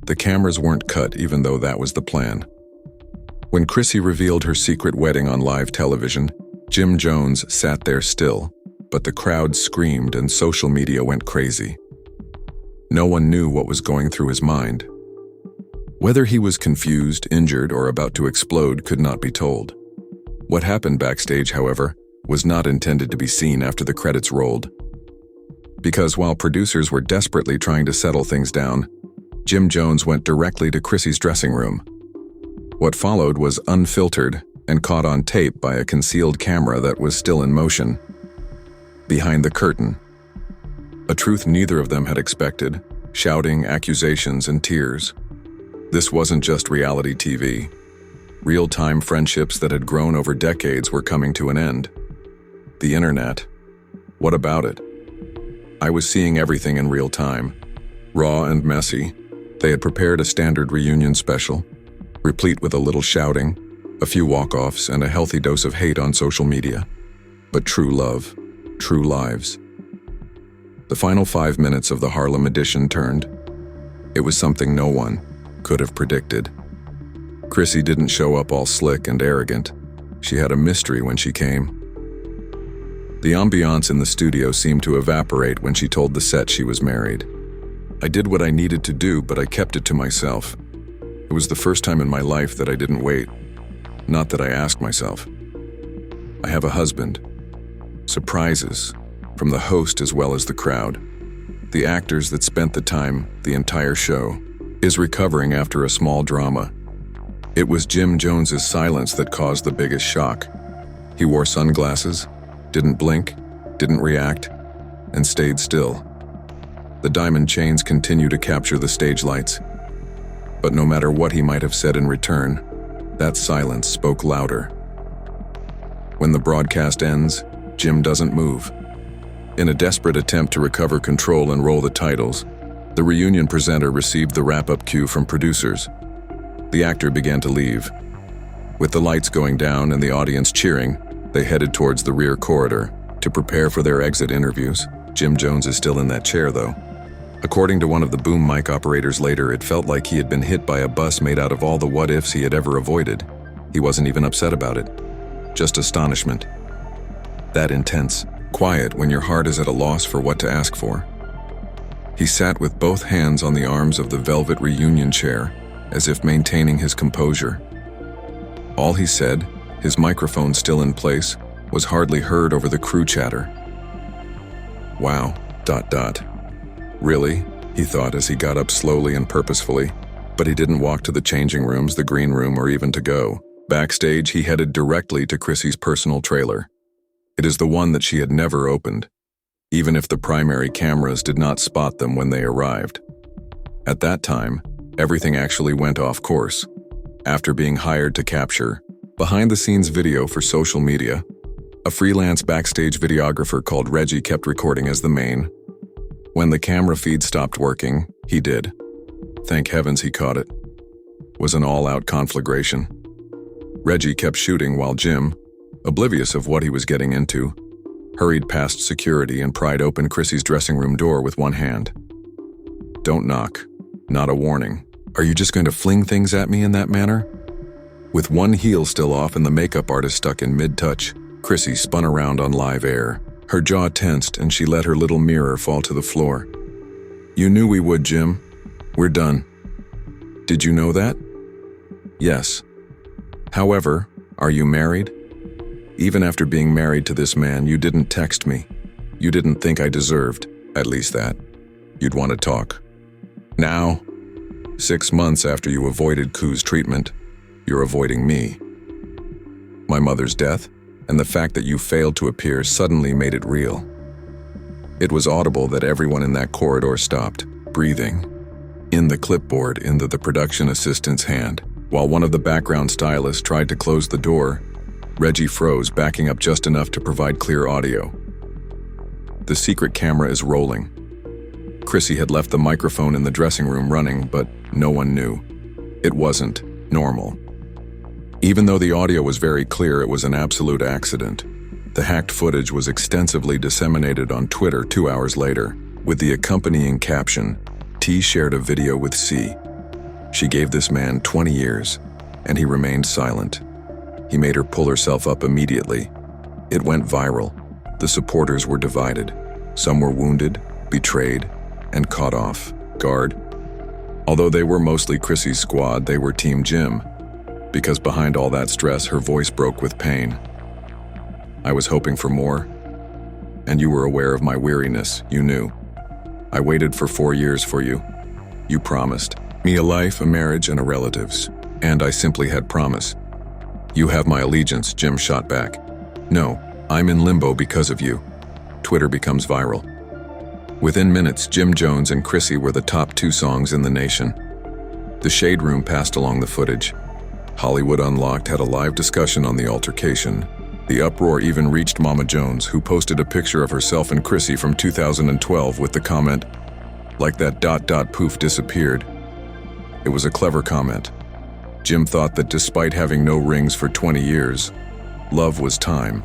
The cameras weren't cut even though that was the plan. When Chrissy revealed her secret wedding on live television, Jim Jones sat there still, but the crowd screamed and social media went crazy. No one knew what was going through his mind. Whether he was confused, injured, or about to explode could not be told. What happened backstage, however, was not intended to be seen after the credits rolled. Because while producers were desperately trying to settle things down, Jim Jones went directly to Chrissy's dressing room. What followed was unfiltered and caught on tape by a concealed camera that was still in motion. Behind the curtain. A truth neither of them had expected, shouting, accusations, and tears. This wasn't just reality TV. Real-time friendships that had grown over decades were coming to an end. The internet. What about it? I was seeing everything in real time. Raw and messy. They had prepared a standard reunion special, replete with a little shouting, a few walk-offs, and a healthy dose of hate on social media. But true love, true lives. The final 5 minutes of the Harlem edition turned. It was something no one could have predicted. Chrissy didn't show up all slick and arrogant. She had a mystery when she came. The ambiance in the studio seemed to evaporate when she told the set she was married. I did what I needed to do, but I kept it to myself. It was the first time in my life that I didn't wait. Not that I asked myself. I have a husband. Surprises, from the host as well as the crowd. The actors that spent the time, the entire show, is recovering after a small drama. It was Jim Jones's silence that caused the biggest shock. He wore sunglasses, didn't blink, didn't react, and stayed still. The diamond chains continue to capture the stage lights. But no matter what he might have said in return, that silence spoke louder. When the broadcast ends, Jim doesn't move. In a desperate attempt to recover control and roll the titles, the reunion presenter received the wrap-up cue from producers. The actor began to leave. With the lights going down and the audience cheering, they headed towards the rear corridor to prepare for their exit interviews. Jim Jones is still in that chair, though. According to one of the boom mic operators later, it felt like he had been hit by a bus made out of all the what-ifs he had ever avoided. He wasn't even upset about it. Just astonishment. That intense, quiet when your heart is at a loss for what to ask for. He sat with both hands on the arms of the velvet reunion chair, as if maintaining his composure. All he said, his microphone still in place, was hardly heard over the crew chatter. Wow, ... Really? He thought as he got up slowly and purposefully. But he didn't walk to the changing rooms, the green room, or even to go. Backstage, he headed directly to Chrissy's personal trailer. It is the one that she had never opened, even if the primary cameras did not spot them when they arrived. At that time, everything actually went off course. After being hired to capture behind-the-scenes video for social media, a freelance backstage videographer called Reggie kept recording as the main. When the camera feed stopped working, he did. Thank heavens he caught it. Was an all-out conflagration. Reggie kept shooting while Jim, oblivious of what he was getting into, hurried past security and pried open Chrissy's dressing room door with one hand. Don't knock. Not a warning. Are you just going to fling things at me in that manner? With one heel still off and the makeup artist stuck in mid-touch, Chrissy spun around on live air. Her jaw tensed and she let her little mirror fall to the floor. You knew we would, Jim. We're done. Did you know that? Yes. However, are you married? Even after being married to this man, you didn't text me. You didn't think I deserved, at least that. You'd want to talk. Now, 6 months after you avoided Koo's treatment, you're avoiding me. My mother's death, and the fact that you failed to appear suddenly made it real. It was audible that everyone in that corridor stopped, breathing. In the clipboard into the production assistant's hand, while one of the background stylists tried to close the door, Reggie froze, backing up just enough to provide clear audio. The secret camera is rolling. Chrissy had left the microphone in the dressing room running, but no one knew. It wasn't normal. Even though the audio was very clear, it was an absolute accident. The hacked footage was extensively disseminated on Twitter 2 hours later, with the accompanying caption, T shared a video with C. She gave this man 20 years, and he remained silent. He made her pull herself up immediately. It went viral. The supporters were divided. Some were wounded, betrayed, and caught off guard. Although they were mostly Chrissy's squad, they were Team Jim, because behind all that stress, her voice broke with pain. I was hoping for more, and you were aware of my weariness, you knew. I waited for 4 years for you. You promised me a life, a marriage, and a relatives, and I simply had promise. You have my allegiance, Jim shot back. No, I'm in limbo because of you. Twitter becomes viral. Within minutes, Jim Jones and Chrissy were the top 2 songs in the nation. The Shade Room passed along the footage. Hollywood Unlocked had a live discussion on the altercation. The uproar even reached Mama Jones, who posted a picture of herself and Chrissy from 2012 with the comment, "Like that ... poof disappeared." It was a clever comment. Jim thought that despite having no rings for 20 years, love was time.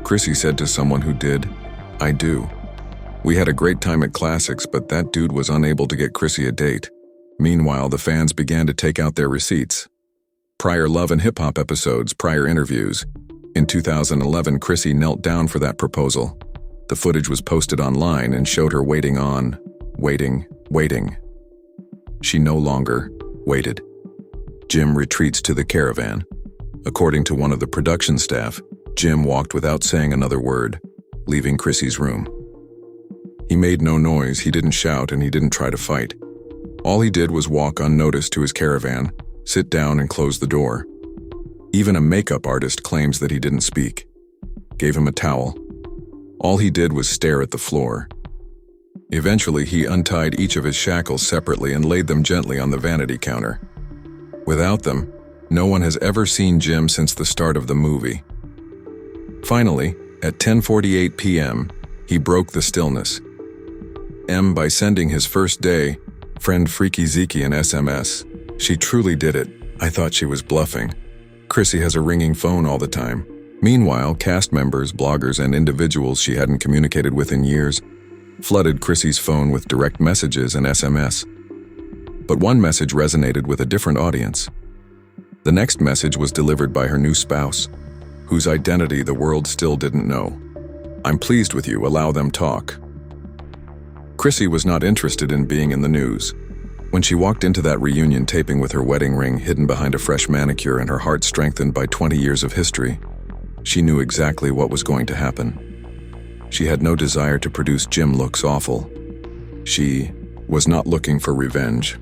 Chrissy said to someone who did, "I do. We had a great time at Classics, but that dude was unable to get Chrissy a date." Meanwhile, the fans began to take out their receipts. Prior Love and Hip Hop episodes, prior interviews. In 2011, Chrissy knelt down for that proposal. The footage was posted online and showed her waiting. She no longer waited. Jim retreats to the caravan. According to one of the production staff, Jim walked without saying another word, leaving Chrissy's room. He made no noise, he didn't shout, and he didn't try to fight. All he did was walk unnoticed to his caravan, sit down, and close the door. Even a makeup artist claims that he didn't speak. Gave him a towel. All he did was stare at the floor. Eventually, he untied each of his shackles separately and laid them gently on the vanity counter. Without them, no one has ever seen Jim since the start of the movie. Finally, at 10:48 p.m., he broke the stillness. By sending his first day friend Freaky Zeke an SMS. She truly did it. I thought she was bluffing. Chrissy has a ringing phone all the time. Meanwhile, cast members, bloggers, and individuals she hadn't communicated with in years flooded Chrissy's phone with direct messages and SMS. But one message resonated with a different audience. The next message was delivered by her new spouse, whose identity the world still didn't know. "I'm pleased with you, allow them talk." Chrissy was not interested in being in the news. When she walked into that reunion taping with her wedding ring hidden behind a fresh manicure and her heart strengthened by 20 years of history, she knew exactly what was going to happen. She had no desire to produce Jim looks awful. She was not looking for revenge.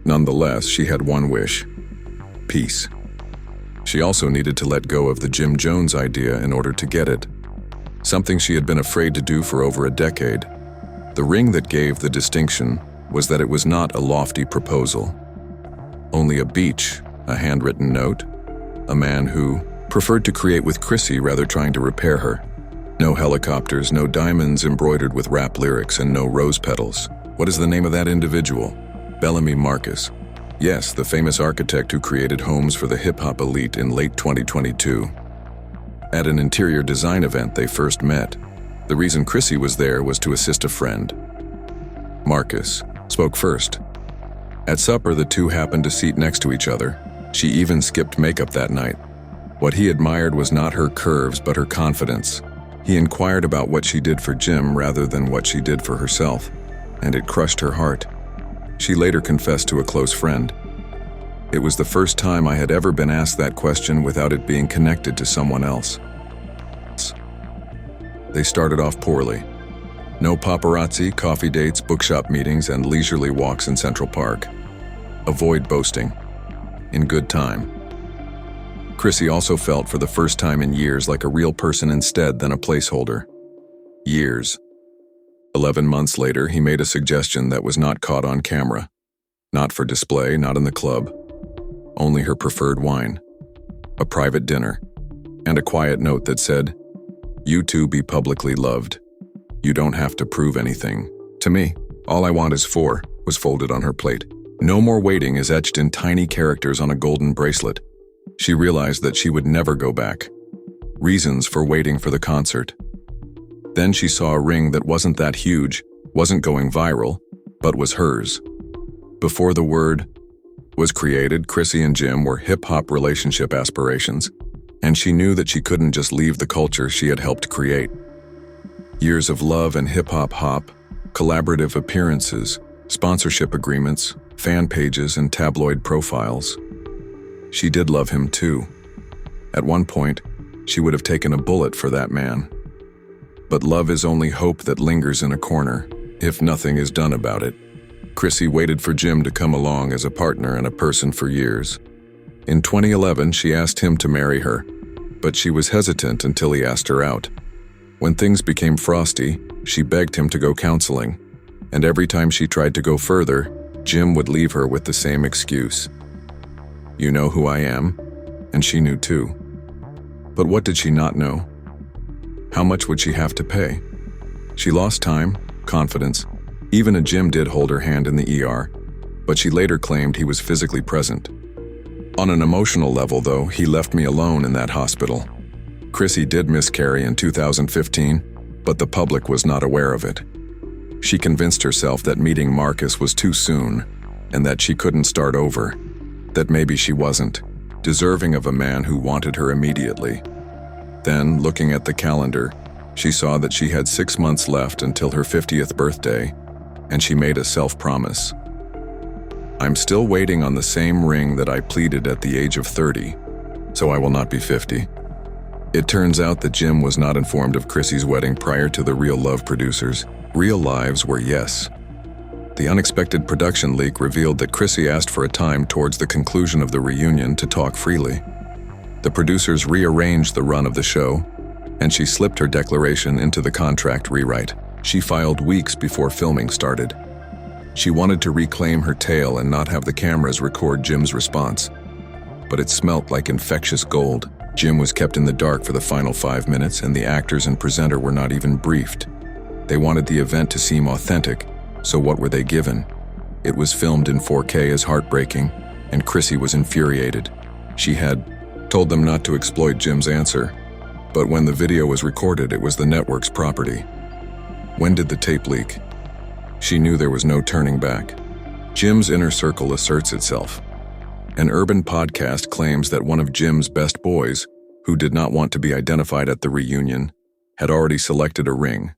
Nonetheless, she had one wish: peace. She also needed to let go of the Jim Jones idea in order to get it, something she had been afraid to do for over a decade. The ring that gave the distinction was that it was not a lofty proposal. Only a beach, a handwritten note, a man who preferred to create with Chrissy rather trying to repair her. No helicopters, no diamonds embroidered with rap lyrics, and no rose petals. What is the name of that individual? Bellamy Marcus. Yes, the famous architect who created homes for the hip-hop elite in late 2022. At an interior design event they first met. The reason Chrissy was there was to assist a friend. Marcus spoke first. At supper, the two happened to seat next to each other. She even skipped makeup that night. What he admired was not her curves, but her confidence. He inquired about what she did for Jim rather than what she did for herself, and it crushed her heart. She later confessed to a close friend. It was the first time I had ever been asked that question without it being connected to someone else. They started off poorly. No paparazzi, coffee dates, bookshop meetings, and leisurely walks in Central Park. Avoid boasting. In good time. Chrissy also felt for the first time in years like a real person instead than a placeholder. Years. 11 months later, he made a suggestion that was not caught on camera. Not for display, not in the club. Only her preferred wine. A private dinner. And a quiet note that said, "You two be publicly loved. You don't have to prove anything. To me, all I want is 4, was folded on her plate. No more waiting is etched in tiny characters on a golden bracelet. She realized that she would never go back. Reasons for waiting for the concert. Then she saw a ring that wasn't that huge, wasn't going viral, but was hers. Before the word was created, Chrissy and Jim were hip-hop relationship aspirations, and she knew that she couldn't just leave the culture she had helped create. Years of love and hip-hop hop, collaborative appearances, sponsorship agreements, fan pages, and tabloid profiles. She did love him too. At one point, she would have taken a bullet for that man. But love is only hope that lingers in a corner, if nothing is done about it. Chrissy waited for Jim to come along as a partner and a person for years. In 2011, she asked him to marry her, but she was hesitant until he asked her out. When things became frosty, she begged him to go counseling, and every time she tried to go further, Jim would leave her with the same excuse. "You know who I am," and she knew too. But what did she not know? How much would she have to pay? She lost time, confidence. Even a Jim did hold her hand in the ER, but she later claimed he was physically present. On an emotional level, though, he left me alone in that hospital. Chrissy did miscarry in 2015, but the public was not aware of it. She convinced herself that meeting Marcus was too soon, and that she couldn't start over, that maybe she wasn't deserving of a man who wanted her immediately. Then, looking at the calendar, she saw that she had 6 months left until her 50th birthday, and she made a self-promise. "I'm still waiting on the same ring that I pleaded at the age of 30, so I will not be 50. It turns out that Jim was not informed of Chrissy's wedding prior to the Real Love producers. Real Lives were yes. The unexpected production leak revealed that Chrissy asked for a time towards the conclusion of the reunion to talk freely. The producers rearranged the run of the show, and she slipped her declaration into the contract rewrite. She filed weeks before filming started. She wanted to reclaim her tale and not have the cameras record Jim's response. But it smelt like infectious gold. Jim was kept in the dark for the final 5 minutes, and the actors and presenter were not even briefed. They wanted the event to seem authentic, so what were they given? It was filmed in 4K as heartbreaking, and Chrissy was infuriated. She had told them not to exploit Jim's answer, but when the video was recorded, it was the network's property. When did the tape leak? She knew there was no turning back. Jim's inner circle asserts itself. An urban podcast claims that one of Jim's best boys, who did not want to be identified at the reunion, had already selected a ring,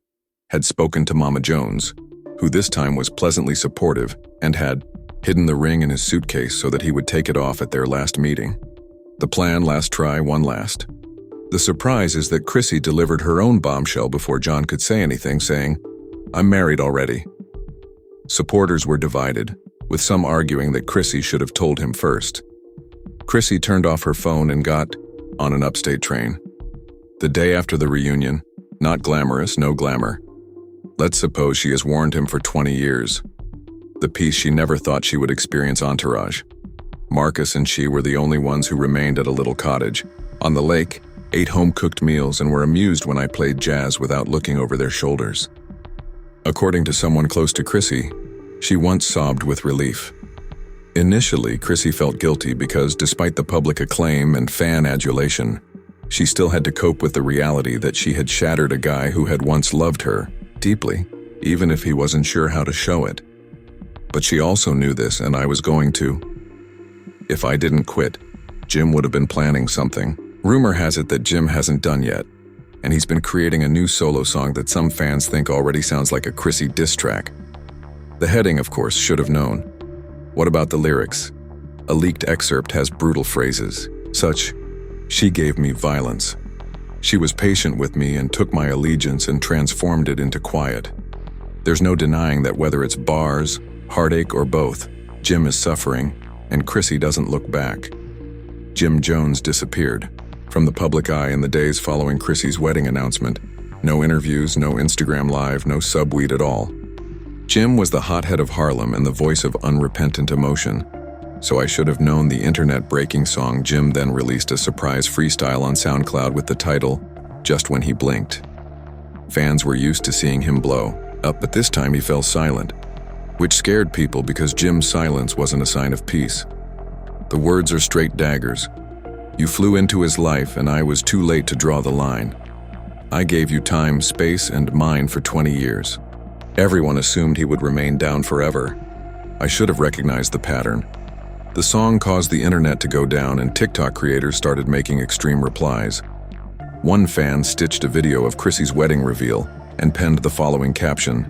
had spoken to Mama Jones, who this time was pleasantly supportive, and had hidden the ring in his suitcase so that he would take it off at their last meeting. The plan, last try, won last. The surprise is that Chrissy delivered her own bombshell before John could say anything, saying, "I'm married already." Supporters were divided, with some arguing that Chrissy should have told him first. Chrissy turned off her phone and got on an upstate train. The day after the reunion, not glamorous, no glamour. Let's suppose she has warned him for 20 years. The peace she never thought she would experience entourage. Marcus and she were the only ones who remained at a little cottage on the lake, ate home-cooked meals, and were amused when I played jazz without looking over their shoulders. According to someone close to Chrissy, she once sobbed with relief. Initially, Chrissy felt guilty because, despite the public acclaim and fan adulation, she still had to cope with the reality that she had shattered a guy who had once loved her deeply, even if he wasn't sure how to show it. But she also knew this, and I was going to. If I didn't quit, Jim would have been planning something. Rumor has it that Jim hasn't done yet, and he's been creating a new solo song that some fans think already sounds like a Chrissy diss track. The heading, of course, should have known. What about the lyrics? A leaked excerpt has brutal phrases, such, "She gave me violence. She was patient with me and took my allegiance and transformed it into quiet." There's no denying that whether it's bars, heartache, or both, Jim is suffering, and Chrissy doesn't look back. Jim Jones disappeared from the public eye in the days following Chrissy's wedding announcement. No interviews, no Instagram Live, no subweed at all. Jim was the hothead of Harlem and the voice of unrepentant emotion, so I should have known the internet-breaking song. Jim then released a surprise freestyle on SoundCloud with the title, "Just When He Blinked." Fans were used to seeing him blow up, but this time he fell silent, which scared people because Jim's silence wasn't a sign of peace. The words are straight daggers. "You flew into his life and I was too late to draw the line. I gave you time, space, and mine for 20 years. Everyone assumed he would remain down forever. I should have recognized the pattern. The song caused the internet to go down and TikTok creators started making extreme replies. One fan stitched a video of Chrissy's wedding reveal and penned the following caption: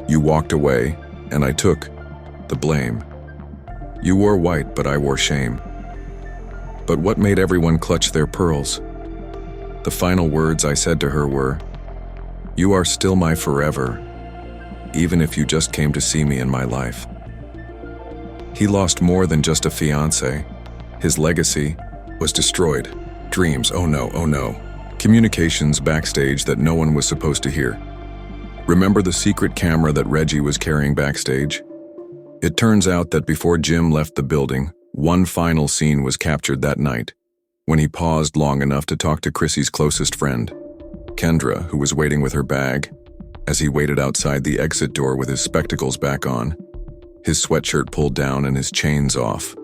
"You walked away, and I took the blame. You wore white, but I wore shame." But what made everyone clutch their pearls? The final words I said to her were, "You are still my forever, even if you just came to see me in my life." He lost more than just a fiancé. His legacy was destroyed. Dreams, oh no, oh no. Communications backstage that no one was supposed to hear. Remember the secret camera that Reggie was carrying backstage? It turns out that before Jim left the building, one final scene was captured that night, when he paused long enough to talk to Chrissy's closest friend, Kendra, who was waiting with her bag. As he waited outside the exit door with his spectacles back on, his sweatshirt pulled down and his chains off.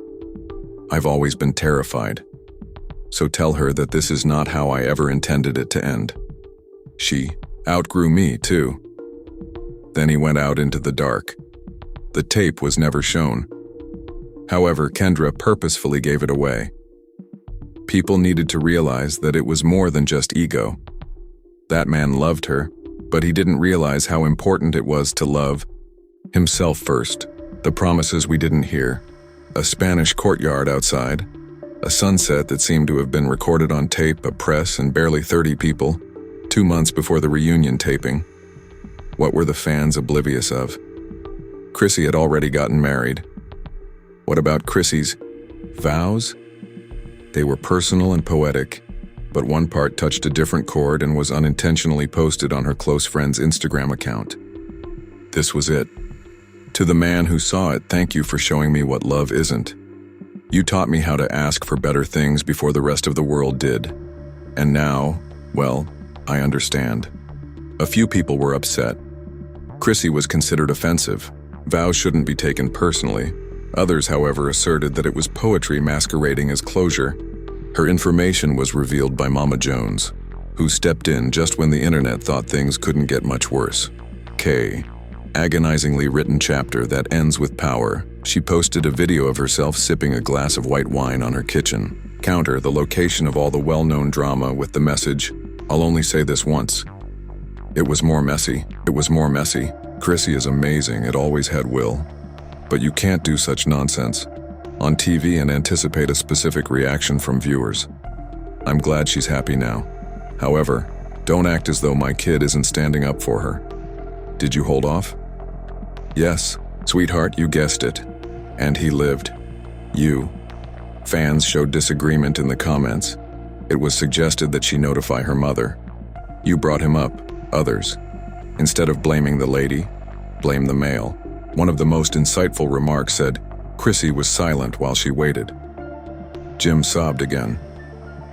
"I've always been terrified. So tell her that this is not how I ever intended it to end. She outgrew me, too." Then he went out into the dark. The tape was never shown. However, Kendra purposefully gave it away. People needed to realize that it was more than just ego. That man loved her, but he didn't realize how important it was to love himself first. The promises we didn't hear. A Spanish courtyard outside. A sunset that seemed to have been recorded on tape, a press, and barely 30 people, 2 months before the reunion taping. What were the fans oblivious of? Chrissy had already gotten married. What about Chrissy's vows? They were personal and poetic, but one part touched a different chord and was unintentionally posted on her close friend's Instagram account. This was it. "To the man who saw it, thank you for showing me what love isn't. You taught me how to ask for better things before the rest of the world did. And now, well, I understand." A few people were upset. Chrissy was considered offensive. Vows shouldn't be taken personally. Others, however, asserted that it was poetry masquerading as closure. Her information was revealed by Mama Jones, who stepped in just when the internet thought things couldn't get much worse. K. Agonizingly written chapter that ends with power. She posted a video of herself sipping a glass of white wine on her kitchen counter, the location of all the well-known drama, with the message, "I'll only say this once. It was more messy. It was more messy. Chrissy is amazing. It always had will. But you can't do such nonsense on TV and anticipate a specific reaction from viewers. I'm glad she's happy now. However, don't act as though my kid isn't standing up for her. Did you hold off?" "Yes, sweetheart, you guessed it. And he lived. You." Fans showed disagreement in the comments. It was suggested that she notify her mother. "You brought him up." Others. "Instead of blaming the lady, blame the male." One of the most insightful remarks said, "Chrissy was silent while she waited." Jim sobbed again.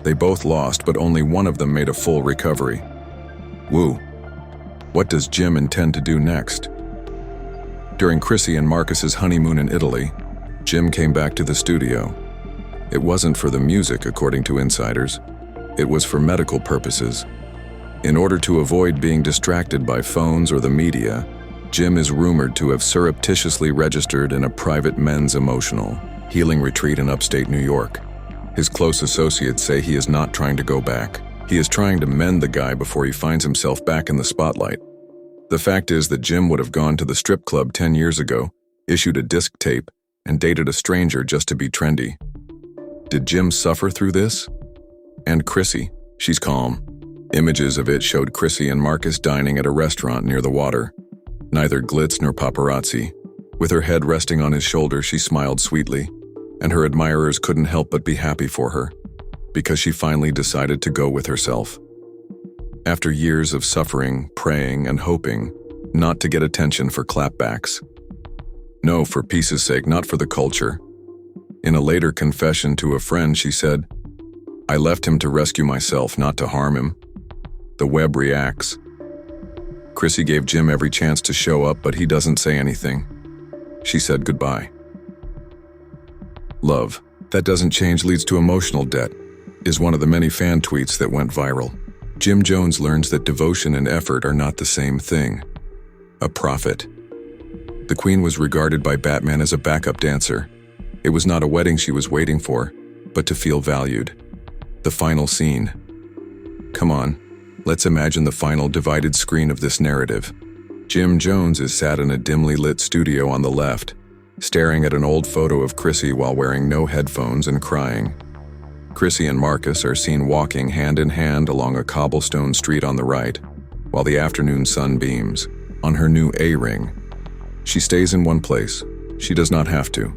They both lost, but only one of them made a full recovery. Woo. What does Jim intend to do next? During Chrissy and Marcus's honeymoon in Italy, Jim came back to the studio. It wasn't for the music, according to insiders. It was for medical purposes. In order to avoid being distracted by phones or the media, Jim is rumored to have surreptitiously registered in a private men's emotional healing retreat in upstate New York. His close associates say he is not trying to go back. He is trying to mend the guy before he finds himself back in the spotlight. The fact is that Jim would have gone to the strip club 10 years ago, issued a disc tape, and dated a stranger just to be trendy. Did Jim suffer through this? And Chrissy, she's calm. Images of it showed Chrissy and Marcus dining at a restaurant near the water. Neither glitz nor paparazzi. With her head resting on his shoulder, she smiled sweetly, and her admirers couldn't help but be happy for her, because she finally decided to go with herself. After years of suffering, praying, and hoping not to get attention for clapbacks. No, for peace's sake, not for the culture. In a later confession to a friend, she said, "I left him to rescue myself, not to harm him." The web reacts. Chrissy gave Jim every chance to show up, but he doesn't say anything. She said goodbye. "Love that doesn't change leads to emotional debt," is one of the many fan tweets that went viral. Jim Jones learns that devotion and effort are not the same thing. A prophet. The Queen was regarded by Batman as a backup dancer. It was not a wedding she was waiting for, but to feel valued. The final scene. Come on, let's imagine the final divided screen of this narrative. Jim Jones is sat in a dimly lit studio on the left, staring at an old photo of Chrissy while wearing no headphones and crying. Chrissy and Marcus are seen walking hand in hand along a cobblestone street on the right, while the afternoon sun beams on her new A-ring. She stays in one place. She does not have to.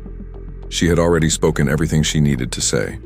She had already spoken everything she needed to say.